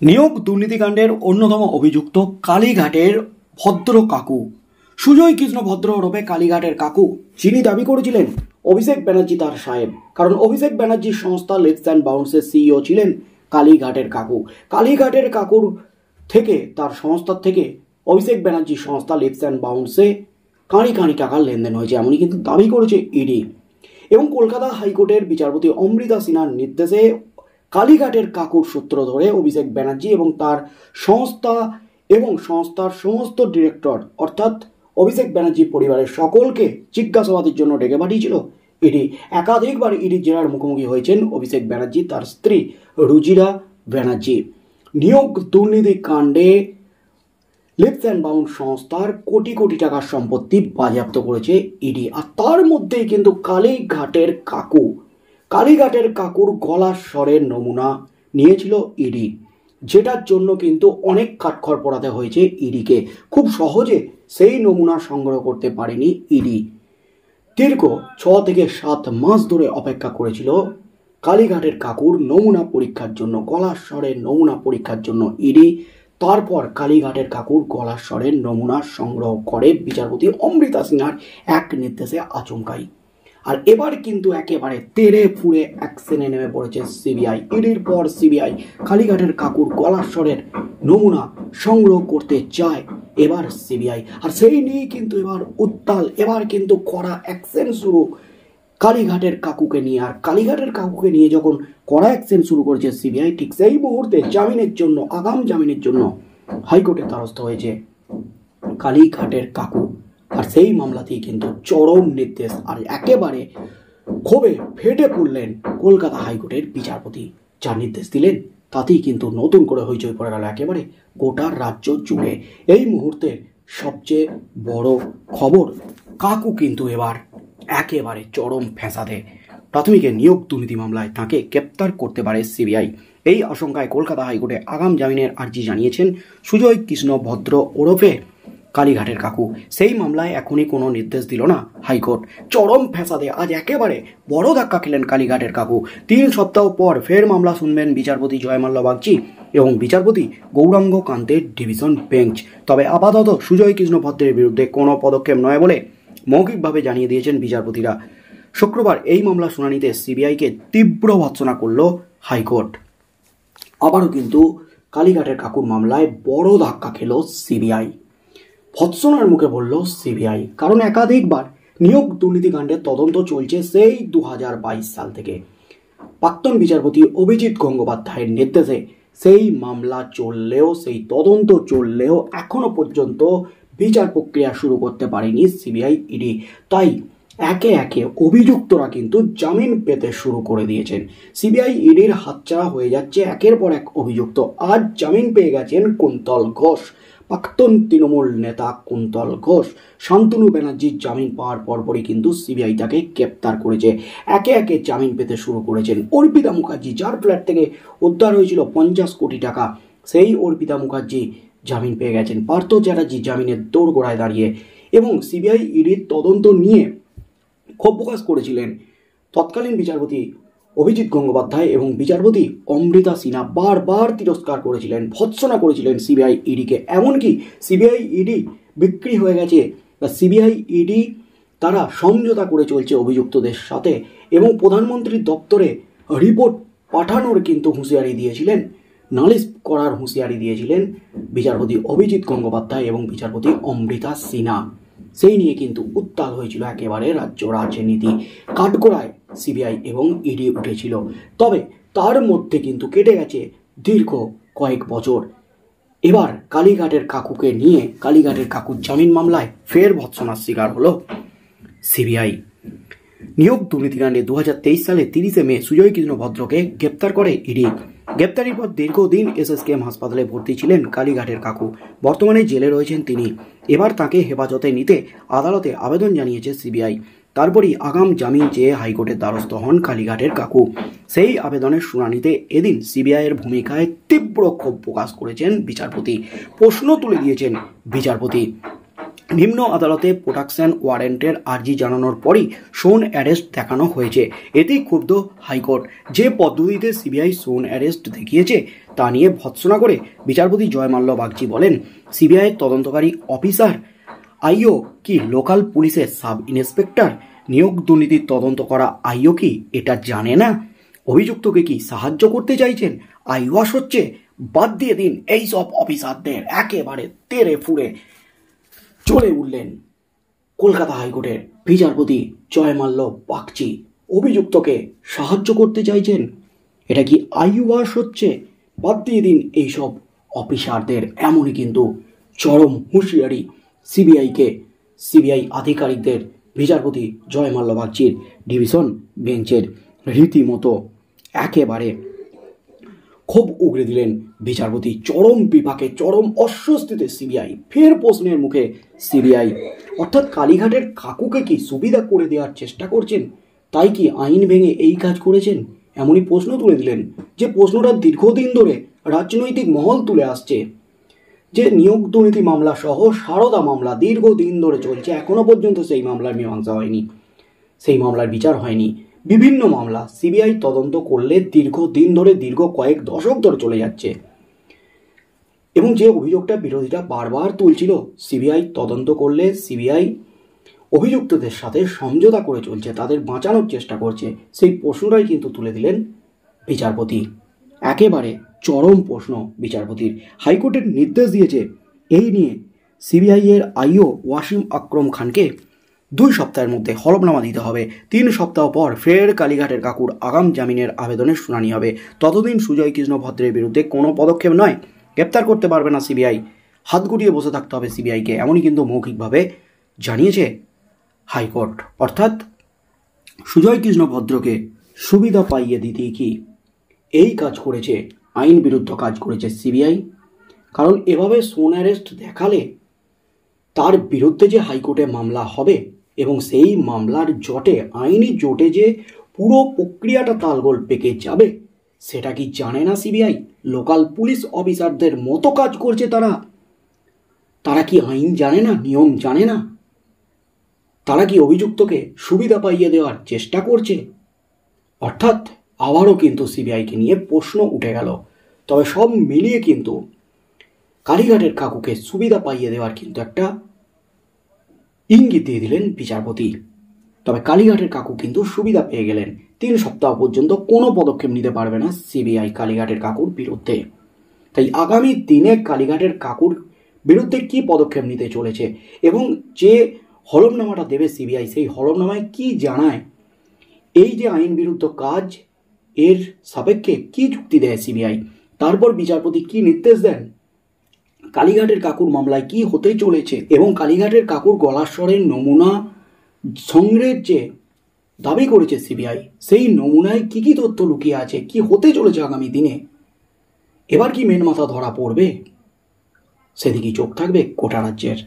নিয়োগ দুর্নীতিকাণ্ডের অন্যতম অভিযুক্ত কালীঘাটের ভদ্র কাকু সুজয় কৃষ্ণ ভদ্র ওরফে কালীঘাটের কাকু, যিনি দাবি করেছিলেন অভিষেক ব্যানার্জি তার সাহেব, কারণ অভিষেক ব্যানার্জির সংস্থা লিপস অ্যান্ড বাউন্সের সিইও ছিলেন কালীঘাটের কাকু। কালীঘাটের কাকুর থেকে, তার সংস্থার থেকে অভিষেক ব্যানার্জির সংস্থা লিপস অ্যান্ড বাউন্সে কাঁড়ি কাঁড়ি টাকার লেনদেন হয়েছে, এমনই কিন্তু দাবি করেছে ইডি। এবং কলকাতা হাইকোর্টের বিচারপতি অমৃতা সিনহার নির্দেশে কালীঘাটের কাকুর সূত্র ধরে অভিষেক ব্যানার্জি এবং তার সংস্থা এবং সংস্থার সমস্ত ডিরেক্টর অর্থাৎ অভিষেক ব্যানার্জির পরিবারের সকলকে জিজ্ঞাসাবাদের জন্য ডেকে পাঠিয়েছিল ইডি। একাধিকবার ইডির জেরার মুখোমুখি হয়েছেন অভিষেক ব্যানার্জি, তার স্ত্রী রুজিরা ব্যানার্জি। নিয়োগ দুর্নীতি কাণ্ডে লিপস অ্যান্ড বাউন্ড সংস্থার কোটি কোটি টাকার সম্পত্তি বাজেয়াপ্ত করেছে ইডি। আর তার মধ্যেই কিন্তু কালীঘাটের কাকুর গলার স্বরের নমুনা নিয়েছিল ইডি, যেটার জন্য কিন্তু অনেক কাঠখড় পোড়াতে হয়েছে ইডিকে। খুব সহজে সেই নমুনা সংগ্রহ করতে পারেনি ইডি। দীর্ঘ 6 থেকে 7 মাস ধরে অপেক্ষা করেছিল কালীঘাটের কাকুর নমুনা পরীক্ষার জন্য, গলার স্বরের নমুনা পরীক্ষার জন্য ইডি। তারপর কালীঘাটের কাকুর গলার স্বরের নমুনা সংগ্রহ করে বিচারপতি অমৃতা সিনহার এক নির্দেশে আচমকাই। আর এবার কিন্তু একেবারে তেড়ে ফুড়ে অ্যাকশনে নেমে পড়েছে সিবিআই। ইডির পর সিবিআই কালীঘাটের কাকুর গলার স্বরের নমুনা সংগ্রহ করতে চায় এবার সিবিআই। আর সেই নিয়েই কিন্তু এবার উত্তাল, এবার কিন্তু কড়া অ্যাকশন শুরু কালীঘাটের কাকুকে নিয়ে। আর কালীঘাটের কাকুকে নিয়ে যখন কড়া অ্যাকশন শুরু করেছে সিবিআই, ঠিক সেই মুহূর্তে জামিনের জন্য, আগাম জামিনের জন্য হাইকোর্টের দ্বারস্থ হয়েছে কালীঘাটের কাকু। আর সেই মামলাতেই কিন্তু চরম নির্দেশ, আর একেবারে ক্ষোভে ফেটে পড়লেন কলকাতা হাইকোর্টের বিচারপতি। যা নির্দেশ দিলেন তাতেই কিন্তু নতুন করে হইচই পড়ে গেল একেবারে গোটা রাজ্য জুড়ে। এই মুহূর্তের সবচেয়ে বড় খবর, কাকু কিন্তু এবার একেবারে চরম ফ্যাসাদে। প্রাথমিকের নিয়োগ দুর্নীতি মামলায় তাঁকে গ্রেপ্তার করতে পারে সিবিআই। এই আশঙ্কায় কলকাতা হাইকোর্টে আগাম জামিনের আর্জি জানিয়েছেন সুজয় কৃষ্ণ ভদ্র ওরফে কালীঘাটের কাকু। সেই মামলায় এখনই কোনো নির্দেশ দিল না হাইকোর্ট। চরম ফ্যাসাদে আজ একেবারে বড় ধাক্কা খেলেন কালীঘাটের কাকু। 3 সপ্তাহ পর ফের মামলা শুনবেন বিচারপতি জয়মাল্য বাগচি এবং বিচারপতি গৌরাঙ্গ কান্তের ডিভিশন বেঞ্চ। তবে আপাতত সুজয় কৃষ্ণ ভদ্রের বিরুদ্ধে কোনো পদক্ষেপ নয় বলে মৌখিকভাবে জানিয়ে দিয়েছেন বিচারপতিরা। শুক্রবার এই মামলা শুনানিতে সিবিআইকে তীব্র ভর্ৎসনা করল হাইকোর্ট। আবারও কিন্তু কালীঘাটের কাকুর মামলায় বড় ধাক্কা খেল সিবিআই। ভৎসনার মুখে বলল সিবিআই, কারণ একাধিকবার নিয়োগ দুর্নীতিকাণ্ডের তদন্ত চলছে সেই 2022 সাল থেকে। প্রাক্তন বিচারপতি অভিজিৎ গঙ্গোপাধ্যায়ের নির্দেশে সেই মামলা চললেও, সেই তদন্ত চললেও এখনো পর্যন্ত বিচার প্রক্রিয়া শুরু করতে পারেনি সিবিআই ইডি। তাই একে একে অভিযুক্তরা কিন্তু জামিন পেতে শুরু করে দিয়েছেন। সিবিআই ইডির হাতছাড়া হয়ে যাচ্ছে একের পর এক অভিযুক্ত। আজ জামিন পেয়ে গেছেন কুন্তল ঘোষ, প্রাক্তন তৃণমূল নেতা কুন্তল ঘোষ। শান্তনু ব্যানার্জির জামিন পাওয়ার পরপরই কিন্তু সিবিআই তাকে গ্রেপ্তার করেছে। একে একে জামিন পেতে শুরু করেছেন অর্পিতা মুখার্জি, যার ফ্ল্যাট থেকে উদ্ধার হয়েছিল 50 কোটি টাকা। সেই অর্পিতা মুখার্জি জামিন পেয়ে গেছেন। পার্থ চ্যাটার্জি জামিনের দোরগোড়ায় দাঁড়িয়ে। এবং সিবিআই ইডির তদন্ত নিয়ে ক্ষোভ প্রকাশ করেছিলেন তৎকালীন বিচারপতি অভিজিৎ গঙ্গোপাধ্যায় এবং বিচারপতি অমৃতা সিনহা। বারবার তিরস্কার করেছিলেন, ভৎসনা করেছিলেন সিবিআই ইডিকে। এমনকি সিবিআই ইডি বিক্রি হয়ে গেছে, বা সিবিআই ইডি তারা সমঝোতা করে চলছে অভিযুক্তদের সাথে এবং প্রধানমন্ত্রীর দপ্তরে রিপোর্ট পাঠানোর কিন্তু হুঁশিয়ারি দিয়েছিলেন, নালিশ করার হুঁশিয়ারি দিয়েছিলেন বিচারপতি অভিজিৎ গঙ্গোপাধ্যায় এবং বিচারপতি অমৃতা সিনহা। সেই নিয়ে কিন্তু উত্তাল হয়েছিল একেবারে রাজ্য রাজনীতি। কাঠগড়ায় সিবিআই এবং ইডি উঠেছিল। তবে তার মধ্যে কিন্তু কেটে গেছে দীর্ঘ কয়েক বছর। এবার কালীঘাটের কাকুকে নিয়ে কালীঘাটের কাকুর জামিন মামলায় ফের ভৎসনার শিকার হলো সিবিআই। নিয়োগ দুর্নীতিকাণ্ডে 2023 সালে 30 মে সুজয় কৃষ্ণ ভদ্রকে গ্রেপ্তার করে ইডি। গ্রেপ্তারির পর দীর্ঘদিন এসএসকেএম হাসপাতালে ভর্তি ছিলেন কালীঘাটের কাকু। বর্তমানে জেলে রয়েছেন তিনি। এবার তাকে হেফাজতে নিতে আদালতে আবেদন জানিয়েছে সিবিআই। তারপরই আগাম জামিন চেয়ে হাইকোর্টের দ্বারস্থ হন কালীঘাটের কাকু। সেই আবেদনের শুনানিতে এদিন সিবিআইয়ের ভূমিকায় তীব্র ক্ষোভ প্রকাশ করেছেন বিচারপতি। প্রশ্ন তুলে দিয়েছেন বিচারপতি, নিম্ন আদালতে প্রোটেকশন ওয়ারেন্টের আর্জি জানানোর পরই সোন অ্যারেস্ট দেখানো হয়েছে। এতেই ক্ষুব্ধ হাইকোর্ট। যে পদ্ধতিতে সিবিআই সোন অ্যারেস্ট দেখিয়েছে তা নিয়ে ভৎসনা করে বিচারপতি জয়মাল্য বাগচি বলেন, সিবিআইয়ের তদন্তকারী অফিসার আইও কি লোকাল পুলিশের সাব ইন্সপেক্টর? নিয়োগ দুর্নীতির তদন্ত করা আইও কি এটা জানে না? অভিযুক্তকে কি সাহায্য করতে চাইছেন? আইওয়াস হচ্ছে? বাদ দিয়ে দিন এই সব অফিসারদের। একেবারে তেড়ে ফুড়ে চলে উঠলেন কলকাতা হাইকোর্টের বিচারপতি জয়মাল্য বাগচি। অভিযুক্তকে সাহায্য করতে চাইছেন? এটা কি আইওয়াস হচ্ছে? বাদ দিয়ে দিন এইসব অফিসারদের। এমনই কিন্তু চরম হুঁশিয়ারি সিবিআই আধিকারিকদের বিচারপতি জয়মাল্য বাগচির ডিভিশন বেঞ্চের। রীতিমতো একেবারে ক্ষোভ উগড়ে দিলেন বিচারপতি। চরম বিপাকে, চরম অস্বস্তিতে সিবিআই। ফের প্রশ্নের মুখে সিবিআই, অর্থাৎ কালীঘাটের কাকুকে কি সুবিধা করে দেওয়ার চেষ্টা করছেন? তাই কি আইন ভেঙে এই কাজ করেছেন? এমনই প্রশ্ন তুলে দিলেন, যে প্রশ্নটা দীর্ঘদিন ধরে রাজনৈতিক মহল তুলে আসছে। যে নিয়োগ দুর্নীতি মামলা সহ সারদা মামলা দীর্ঘদিন ধরে চলছে, এখনো পর্যন্ত সেই মামলার মীমাংসা হয়নি, সেই মামলার বিচার হয়নি। বিভিন্ন মামলা সিবিআই তদন্ত করলে দীর্ঘদিন ধরে, দীর্ঘ কয়েক দশক ধরে চলে যাচ্ছে। এবং যে অভিযোগটা বিরোধীরা বারবার তুলছিল, সিবিআই তদন্ত করলে সিবিআই অভিযুক্তদের সাথে সমঝোতা করে চলছে, তাদের বাঁচানোর চেষ্টা করছে, সেই প্রশ্নটাই কিন্তু তুলে দিলেন বিচারপতি। একেবারে চরম প্রশ্ন বিচারপতির। হাইকোর্টের নির্দেশ দিয়েছে এই নিয়ে সিবিআই এর আইও ওয়াসিম আকরম খানকে 2 সপ্তাহের মধ্যে হলফনামা দিতে হবে। 3 সপ্তাহ পর ফের কালীঘাটের কাকুর আগাম জামিনের আবেদনের শুনানি হবে। ততদিন সুজয় কৃষ্ণ ভদ্রের বিরুদ্ধে কোনো পদক্ষেপ নয়, গ্রেপ্তার করতে পারবে না সিবিআই। হাত গুটিয়ে বসে থাকতে হবে সিবিআইকে, এমনই কিন্তু মৌখিকভাবে জানিয়েছে হাইকোর্ট। অর্থাৎ সুজয় কৃষ্ণ ভদ্রকে সুবিধা পাইয়ে দিতেই কি এই কাজ করেছে, আইন বিরুদ্ধ কাজ করেছে সিবিআই। কারণ এভাবে সোন অ্যারেস্ট দেখালে তার বিরুদ্ধে যে হাইকোর্টে মামলা হবে এবং সেই মামলার জটে, আইনি জটে যে পুরো প্রক্রিয়াটা তালগোল পেকে যাবে, সেটা কি জানে না সিবিআই? লোকাল পুলিশ অফিসারদের মতো কাজ করছে তারা কি আইন জানে না, নিয়ম জানে না? তারা কি অভিযুক্তকে সুবিধা পাইয়ে দেওয়ার চেষ্টা করছে? অর্থাৎ আবারও কিন্তু সিবিআইকে নিয়ে প্রশ্ন উঠে গেল। তবে সব মিলিয়ে কিন্তু কালীঘাটের কাকুকে সুবিধা পাইয়ে দেওয়ার কিন্তু একটা ইঙ্গিত দিয়ে দিলেন বিচারপতি। তবে কালীঘাটের কাকু কিন্তু সুবিধা পেয়ে গেলেন। 3 সপ্তাহ পর্যন্ত কোনো পদক্ষেপ নিতে পারবে না সিবিআই কালীঘাটের কাকুর বিরুদ্ধে। তাই আগামী দিনে কালীঘাটের কাকুর বিরুদ্ধে কি পদক্ষেপ নিতে চলেছে এবং যে হলফনামাটা দেবে সিবিআই, সেই হলফনামায় কি জানায়, এই যে আইন বিরুদ্ধ কাজ, এর সাপেক্ষে কি যুক্তি দেয় সিবিআই, তারপর বিচারপতি কি নির্দেশ দেন, কালীঘাটের কাকুর মামলায় কি হতে চলেছে এবং কালীঘাটের কাকুর গলার স্বরের নমুনা সংগ্রহের যে দাবি করেছে সিবিআই, সেই নমুনায় কি কি তথ্য লুকিয়ে আছে, কি হতে চলেছে আগামী দিনে, এবার কি মেন মাথা ধরা পড়বে, সেদিকেই চোখ থাকবে গোটা রাজ্যের।